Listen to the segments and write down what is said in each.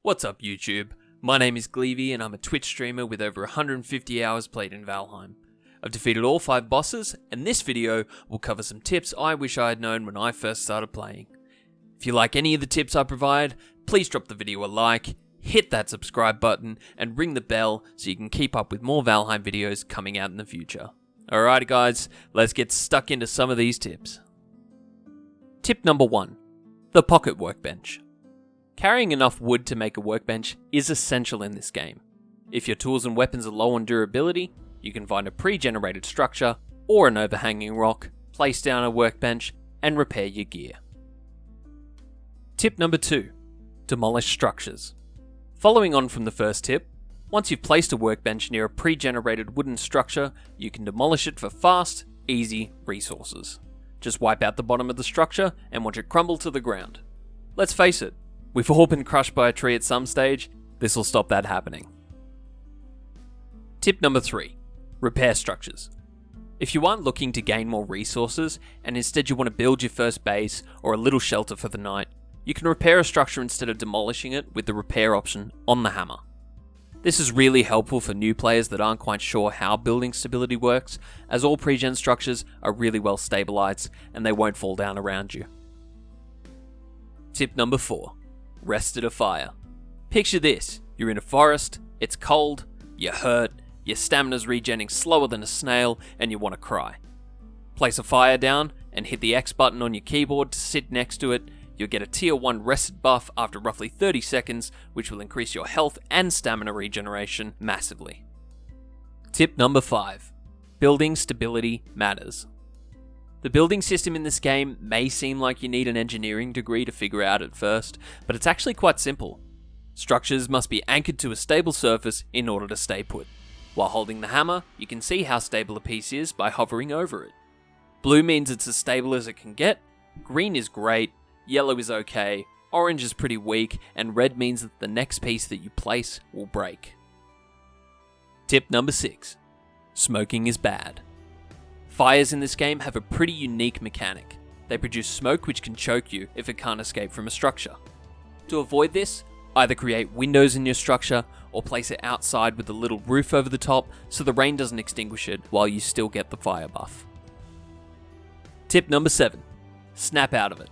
What's up YouTube? My name is Gleevy and I'm a Twitch streamer with over 150 hours played in Valheim. I've defeated all 5 bosses, and this video will cover some tips I wish I had known when I first started playing. If you like any of the tips I provide, please drop the video a like, hit that subscribe button, and ring the bell so you can keep up with more Valheim videos coming out in the future. Alrighty guys, let's get stuck into some of these tips. Tip number 1. The Pocket Workbench. Carrying enough wood to make a workbench is essential in this game. If your tools and weapons are low on durability, you can find a pre-generated structure or an overhanging rock, place down a workbench, and repair your gear. Tip number 2. Demolish Structures. Following on from the first tip, once you've placed a workbench near a pre-generated wooden structure, you can demolish it for fast, easy resources. Just wipe out the bottom of the structure and watch it crumble to the ground. Let's face it, we've all been crushed by a tree at some stage. This will stop that happening. Tip number 3. Repair structures. If you aren't looking to gain more resources and instead you want to build your first base or a little shelter for the night, you can repair a structure instead of demolishing it with the repair option on the hammer. This is really helpful for new players that aren't quite sure how building stability works, as all pre-gen structures are really well stabilized and they won't fall down around you. Tip number 4. Rest at a fire. Picture this, you're in a forest, it's cold, you're hurt, your stamina's regenning slower than a snail, and you want to cry. Place a fire down and hit the X button on your keyboard to sit next to it. You'll get a tier 1 rested buff after roughly 30 seconds, which will increase your health and stamina regeneration massively. Tip number 5. Building stability matters. The building system in this game may seem like you need an engineering degree to figure out at first, but it's actually quite simple. Structures must be anchored to a stable surface in order to stay put. While holding the hammer, you can see how stable a piece is by hovering over it. Blue means it's as stable as it can get, green is great, yellow is okay, orange is pretty weak, and red means that the next piece that you place will break. Tip number 6. Smoking is bad. Fires in this game have a pretty unique mechanic. They produce smoke which can choke you if it can't escape from a structure. To avoid this, either create windows in your structure or place it outside with a little roof over the top so the rain doesn't extinguish it while you still get the fire buff. Tip number 7. Snap out of it.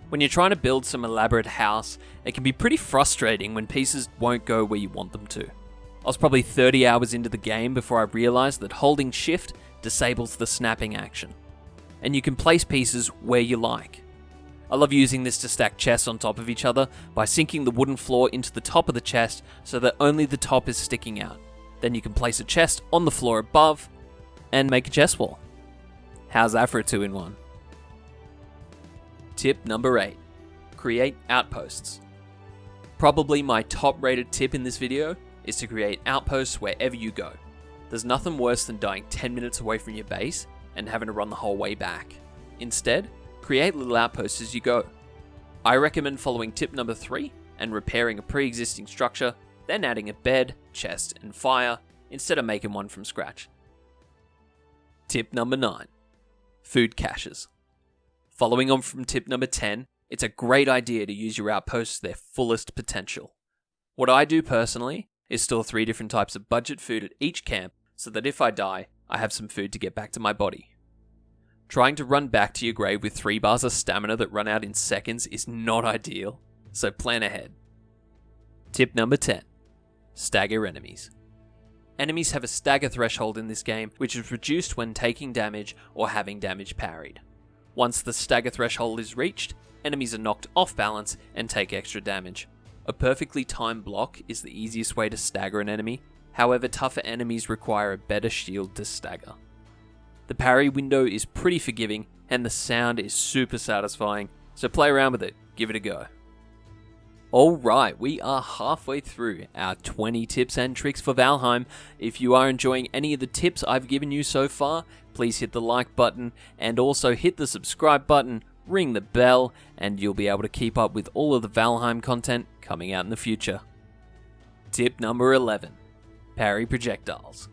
When you're trying to build some elaborate house, it can be pretty frustrating when pieces won't go where you want them to. I was probably 30 hours into the game before I realized that holding shift disables the snapping action, and you can place pieces where you like. I love using this to stack chests on top of each other by sinking the wooden floor into the top of the chest so that only the top is sticking out. Then you can place a chest on the floor above and make a chest wall. How's that for a 2-in-1? Tip number 8. Create outposts. Probably my top rated tip in this video is to create outposts wherever you go. There's nothing worse than dying 10 minutes away from your base and having to run the whole way back. Instead, create little outposts as you go. I recommend following tip number 3 and repairing a pre-existing structure, then adding a bed, chest, and fire instead of making one from scratch. Tip number 9. Food caches. Following on from tip number 10, it's a great idea to use your outposts to their fullest potential. What I do personally is store 3 different types of budget food at each camp so that if I die, I have some food to get back to my body. Trying to run back to your grave with 3 bars of stamina that run out in seconds is not ideal, so plan ahead. Tip number 10. Stagger Enemies. Enemies have a stagger threshold in this game, which is reduced when taking damage or having damage parried. Once the stagger threshold is reached, enemies are knocked off balance and take extra damage. A perfectly timed block is the easiest way to stagger an enemy, however tougher enemies require a better shield to stagger. The parry window is pretty forgiving and the sound is super satisfying, so play around with it, give it a go. Alright, we are halfway through our 20 tips and tricks for Valheim. If you are enjoying any of the tips I've given you so far, please hit the like button and also hit the subscribe button, ring the bell, and you'll be able to keep up with all of the Valheim content coming out in the future. Tip number 11. Parry Projectiles.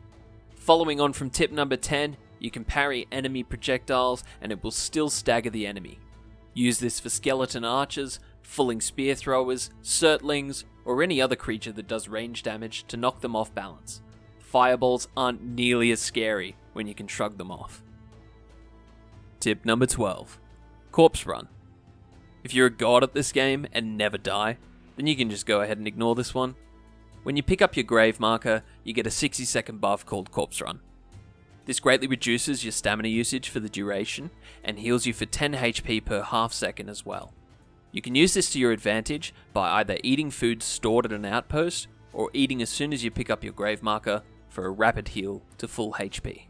Following on from tip number 10, you can parry enemy projectiles and it will still stagger the enemy. Use this for skeleton archers, fulling spear throwers, surtlings, or any other creature that does range damage to knock them off balance. Fireballs aren't nearly as scary when you can shrug them off. Tip number 12. Corpse Run. If you're a god at this game and never die, then you can just go ahead and ignore this one. When you pick up your grave marker, you get a 60-second buff called Corpse Run. This greatly reduces your stamina usage for the duration and heals you for 10 HP per half second as well. You can use this to your advantage by either eating food stored at an outpost or eating as soon as you pick up your grave marker for a rapid heal to full HP.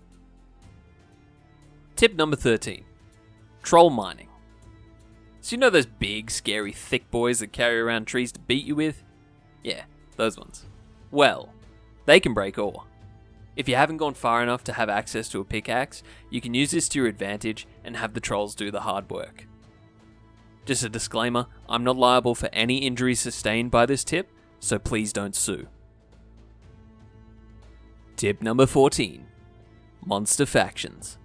Tip number 13. Troll Mining. So you know those big, scary, thick boys that carry around trees to beat you with? Yeah, those ones. Well, they can break ore. If you haven't gone far enough to have access to a pickaxe, you can use this to your advantage and have the trolls do the hard work. Just a disclaimer, I'm not liable for any injuries sustained by this tip, so please don't sue. Tip number 14. Monster Factions.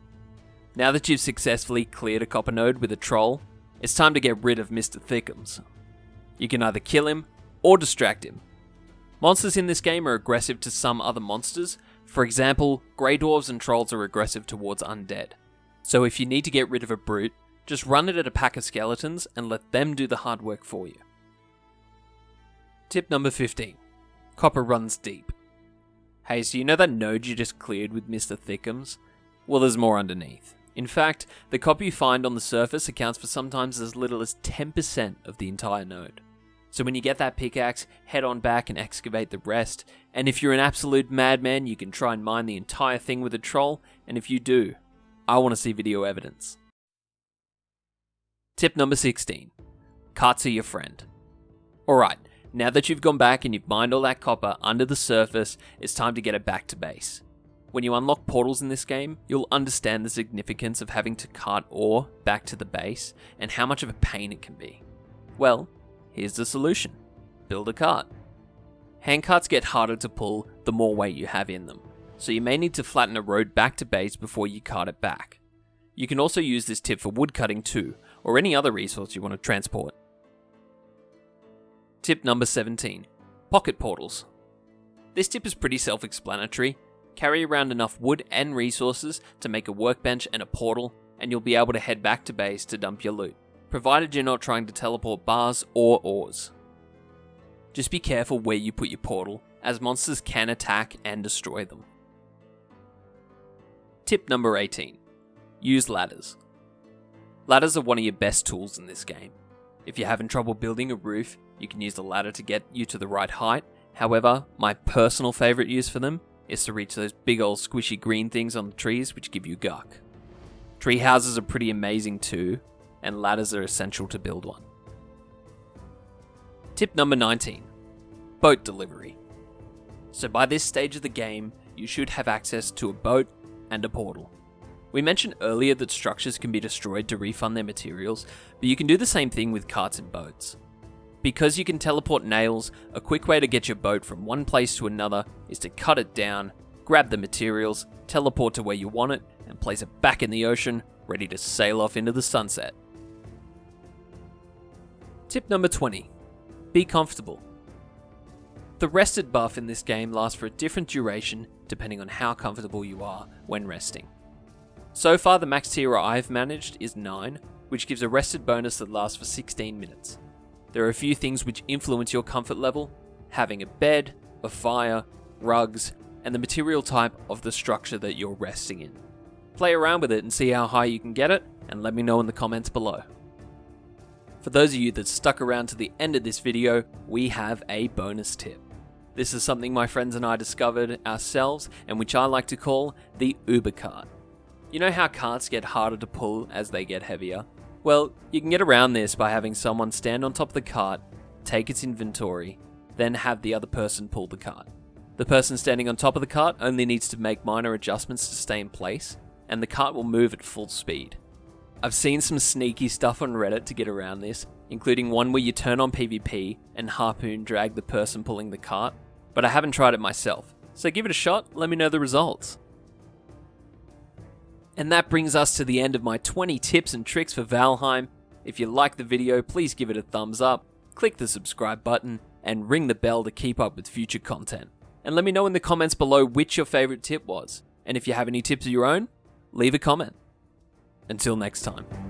Now that you've successfully cleared a copper node with a troll, it's time to get rid of Mr. Thickums. You can either kill him or distract him. Monsters in this game are aggressive to some other monsters. For example, grey dwarves and trolls are aggressive towards undead. So if you need to get rid of a brute, just run it at a pack of skeletons and let them do the hard work for you. Tip number 15. Copper runs deep. Hey, so you know that node you just cleared with Mr. Thickums? Well, there's more underneath. In fact, the copper you find on the surface accounts for sometimes as little as 10% of the entire node. So when you get that pickaxe, head on back and excavate the rest, and if you're an absolute madman, you can try and mine the entire thing with a troll, and if you do, I want to see video evidence. Tip number 16. Carts are your friend. Alright, now that you've gone back and you've mined all that copper under the surface, it's time to get it back to base. When you unlock portals in this game, you'll understand the significance of having to cart ore back to the base and how much of a pain it can be. Well, here's the solution. Build a cart. Handcarts get harder to pull the more weight you have in them, so you may need to flatten a road back to base before you cart it back. You can also use this tip for woodcutting too, or any other resource you want to transport. Tip number 17. Pocket portals. This tip is pretty self-explanatory. Carry around enough wood and resources to make a workbench and a portal, and you'll be able to head back to base to dump your loot, provided you're not trying to teleport bars or ores. Just be careful where you put your portal, as monsters can attack and destroy them. Tip number 18. Use ladders. Ladders are one of your best tools in this game. If you're having trouble building a roof, you can use the ladder to get you to the right height. However, my personal favourite use for them is to reach those big old squishy green things on the trees which give you guck. Tree houses are pretty amazing too, and ladders are essential to build one. Tip number 19. Boat delivery. So by this stage of the game, you should have access to a boat and a portal. We mentioned earlier that structures can be destroyed to refund their materials, but you can do the same thing with carts and boats. Because you can teleport nails, a quick way to get your boat from one place to another is to cut it down, grab the materials, teleport to where you want it, and place it back in the ocean, ready to sail off into the sunset. Tip number 20. Be comfortable. The rested buff in this game lasts for a different duration depending on how comfortable you are when resting. So far the max tier I've managed is 9, which gives a rested bonus that lasts for 16 minutes. There are a few things which influence your comfort level: having a bed, a fire, rugs, and the material type of the structure that you're resting in. Play around with it and see how high you can get it, and let me know in the comments below. For those of you that stuck around to the end of this video, we have a bonus tip. This is something my friends and I discovered ourselves, and which I like to call the Uber cart. You know how carts get harder to pull as they get heavier? Well, you can get around this by having someone stand on top of the cart, take its inventory, then have the other person pull the cart. The person standing on top of the cart only needs to make minor adjustments to stay in place, and the cart will move at full speed. I've seen some sneaky stuff on Reddit to get around this, including one where you turn on PvP and harpoon drag the person pulling the cart, but I haven't tried it myself, so give it a shot, let me know the results. And that brings us to the end of my 20 tips and tricks for Valheim. If you liked the video, please give it a thumbs up. click the subscribe button and ring the bell to keep up with future content. And let me know in the comments below which your favourite tip was. And if you have any tips of your own, leave a comment. Until next time.